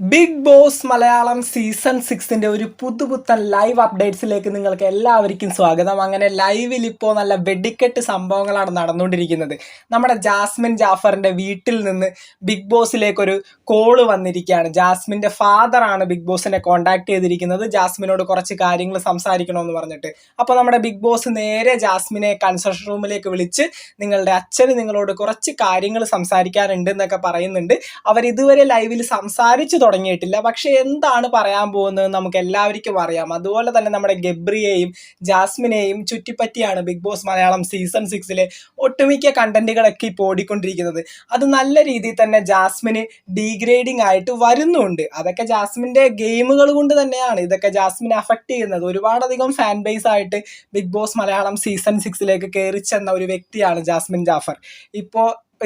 Big boss Malayalam season 6 ഒരു പുതുപുത്തൻ live അപ്ഡേറ്റ്സിലേക്ക് നിങ്ങൾക്ക് എല്ലാവർക്കും സ്വാഗതം. അങ്ങനെ ലൈവിൽ ഇപ്പോൾ നല്ല വെടിക്കെട്ട് സംഭവങ്ങളാണ് നടന്നുകൊണ്ടിരിക്കുന്നത്. നമ്മുടെ ജാസ്മിൻ ജാഫറിൻ്റെ വീട്ടിൽ നിന്ന് ബിഗ് ബോസിലേക്കൊരു കോള് വന്നിരിക്കുകയാണ്. ജാസ്മിൻ്റെ ഫാദറാണ് ബിഗ് ബോസിനെ കോൺടാക്ട് ചെയ്തിരിക്കുന്നത്, ജാസ്മിനോട് കുറച്ച് കാര്യങ്ങൾ സംസാരിക്കണമെന്ന് പറഞ്ഞിട്ട്. അപ്പോൾ നമ്മുടെ ബിഗ് ബോസ് നേരെ ജാസ്മിനെ കൺസൾട്ട് റൂമിലേക്ക് വിളിച്ച് നിങ്ങളുടെ അച്ഛന് നിങ്ങളോട് കുറച്ച് കാര്യങ്ങൾ സംസാരിക്കാനുണ്ട് എന്നൊക്കെ പറയുന്നുണ്ട്. അവരിതുവരെ ലൈവിൽ സംസാരിച്ച് തുടങ്ങിയിട്ടില്ല, പക്ഷെ എന്താണ് പറയാൻ പോകുന്നത് നമുക്ക് എല്ലാവർക്കും അറിയാം. അതുപോലെ തന്നെ നമ്മുടെ ഗബ്രിയെയും ജാസ്മിനെയും ചുറ്റിപ്പറ്റിയാണ് ബിഗ് ബോസ് മലയാളം സീസൺ 6 ഒട്ടുമിക്ക കണ്ടന്റുകളൊക്കെ ഇപ്പോൾ ഓടിക്കൊണ്ടിരിക്കുന്നത്. അത് നല്ല രീതിയിൽ തന്നെ ജാസ്മിന് ഡീഗ്രേഡിങ് ആയിട്ട് വരുന്നുണ്ട്. അതൊക്കെ ജാസ്മിൻ്റെ ഗെയിമുകൾ കൊണ്ട് തന്നെയാണ് ഇതൊക്കെ ജാസ്മിനെ അഫക്റ്റ് ചെയ്യുന്നത്. ഒരുപാടധികം ഫാൻ ബേസ് ആയിട്ട് ബിഗ് ബോസ് മലയാളം സീസൺ 6 കയറി ചെന്ന ഒരു വ്യക്തിയാണ് ജാസ്മിൻ ജാഫർ.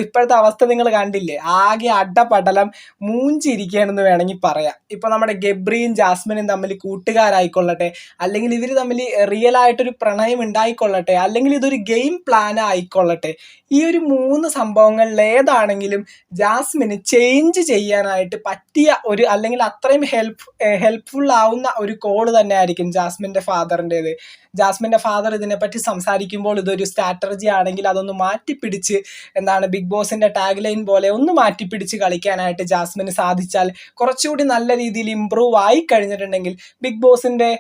ഇപ്പോഴത്തെ അവസ്ഥ നിങ്ങൾ കണ്ടില്ലേ, ആകെ അടപടലം മൂഞ്ചിരിക്കുകയാണെന്ന് വേണമെങ്കിൽ പറയാം. ഇപ്പോൾ നമ്മുടെ ഗബ്രിയും ജാസ്മിനും തമ്മിൽ കൂട്ടുകാരായിക്കൊള്ളട്ടെ, അല്ലെങ്കിൽ ഇവർ തമ്മിൽ റിയൽ ആയിട്ടൊരു പ്രണയം ഉണ്ടായിക്കൊള്ളട്ടെ, അല്ലെങ്കിൽ ഇതൊരു ഗെയിം പ്ലാൻ ആയിക്കൊള്ളട്ടെ, ഈ ഒരു 3 സംഭവങ്ങളിൽ ഏതാണെങ്കിലും ജാസ്മിന് ചേഞ്ച് ചെയ്യാനായിട്ട് പറ്റിയ ഒരു, അല്ലെങ്കിൽ അത്രയും ഹെൽപ്ഫുൾ ആവുന്ന ഒരു കോള് തന്നെ ആയിരിക്കും ജാസ്മിൻ്റെ ഫാദറിൻ്റേത്. ജാസ്മിൻ്റെ ഫാദർ ഇതിനെപ്പറ്റി സംസാരിക്കുമ്പോൾ ഇതൊരു സ്ട്രാറ്റജി ആണെങ്കിൽ അതൊന്ന് മാറ്റിപ്പിടിച്ച്, എന്താണ് ബിഗ് ബോസിൻ്റെ ടാഗ് ലൈൻ പോലെ ഒന്ന് മാറ്റിപ്പിടിച്ച് കളിക്കാനായിട്ട് ജാസ്മിന് സാധിച്ചാൽ, കുറച്ചുകൂടി നല്ല രീതിയിൽ ഇമ്പ്രൂവ് ആയി കഴിഞ്ഞിട്ടുണ്ടെങ്കിൽ ബിഗ് ബോസിൻ്റെ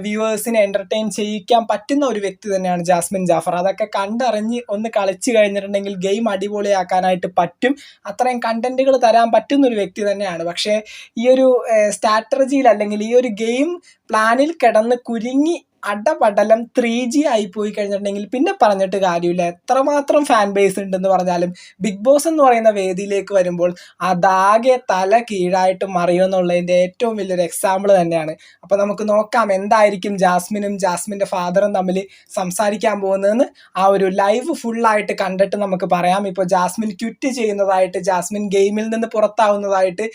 വ്യൂവേഴ്സിനെ എൻ്റർടൈൻ ചെയ്യിക്കാൻ പറ്റുന്ന ഒരു വ്യക്തി തന്നെയാണ് ജാസ്മിൻ ജാഫർ. അതൊക്കെ കണ്ടറിഞ്ഞ് ഒന്ന് കളിച്ച് കഴിഞ്ഞിട്ടുണ്ടെങ്കിൽ ഗെയിം അടിപൊളിയാക്കാനായിട്ട് പറ്റും. അത്രയും കണ്ടന്റുകൾ തരാൻ പറ്റുന്ന ഒരു വ്യക്തി തന്നെയാണ്. പക്ഷേ ഈ ഒരു സ്ട്രാറ്റജിയിൽ, അല്ലെങ്കിൽ ഈ ഒരു ഗെയിം പ്ലാനിൽ കിടന്ന് കുരുങ്ങി അടപടലം 3G ആയി പോയി കഴിഞ്ഞിട്ടുണ്ടെങ്കിൽ പിന്നെ പറഞ്ഞിട്ട് കാര്യമില്ല. എത്രമാത്രം ഫാൻ ബേസ് ഉണ്ടെന്ന് പറഞ്ഞാലും ബിഗ് ബോസ് എന്ന് പറയുന്ന വേദിയിലേക്ക് വരുമ്പോൾ അതാകെ തല കീഴായിട്ട് മറിയുമെന്നുള്ളതിൻ്റെ ഏറ്റവും വലിയൊരു എക്സാമ്പിൾ തന്നെയാണ്. അപ്പോൾ നമുക്ക് നോക്കാം എന്തായിരിക്കും ജാസ്മിനും ജാസ്മിൻ്റെ ഫാദറും തമ്മിൽ സംസാരിക്കാൻ പോകുന്നതെന്ന് ആ ഒരു ലൈവ് ഫുള്ളായിട്ട് കണ്ടിട്ട് നമുക്ക് പറയാം. ഇപ്പോൾ ജാസ്മിൻ ക്വിറ്റ് ചെയ്യുന്നതായിട്ട്, ജാസ്മിൻ ഗെയിമിൽ നിന്ന് പുറത്താവുന്നതായിട്ട്,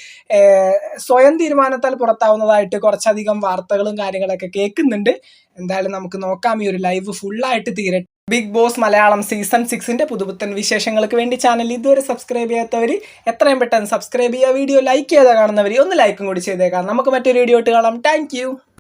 സ്വയം തീരുമാനത്താൽ പുറത്താവുന്നതായിട്ട് കുറച്ചധികം വാർത്തകളും കാര്യങ്ങളൊക്കെ കേൾക്കുന്നുണ്ട്. എന്തായാലും നമുക്ക് നോക്കാം, ഈ ഒരു ലൈവ് ഫുള്ളായിട്ട് തീരട്ടെ. ബിഗ് ബോസ് മലയാളം സീസൺ 6 പുതുപുത്തൻ വിശേഷങ്ങൾക്ക് വേണ്ടി ചാനൽ ഇതുവരെ സബ്സ്ക്രൈബ് ചെയ്യാത്തവർ എത്രയും പെട്ടെന്ന് സബ്സ്ക്രൈബ് ചെയ്യുക. വീഡിയോ ലൈക്ക് ചെയ്താൽ കാണുന്നവർ ഒന്ന് ലൈക്കും കൂടി ചെയ്തേക്കാം. നമുക്ക് മറ്റൊരു വീഡിയോ ആയിട്ട് കാണാം. താങ്ക്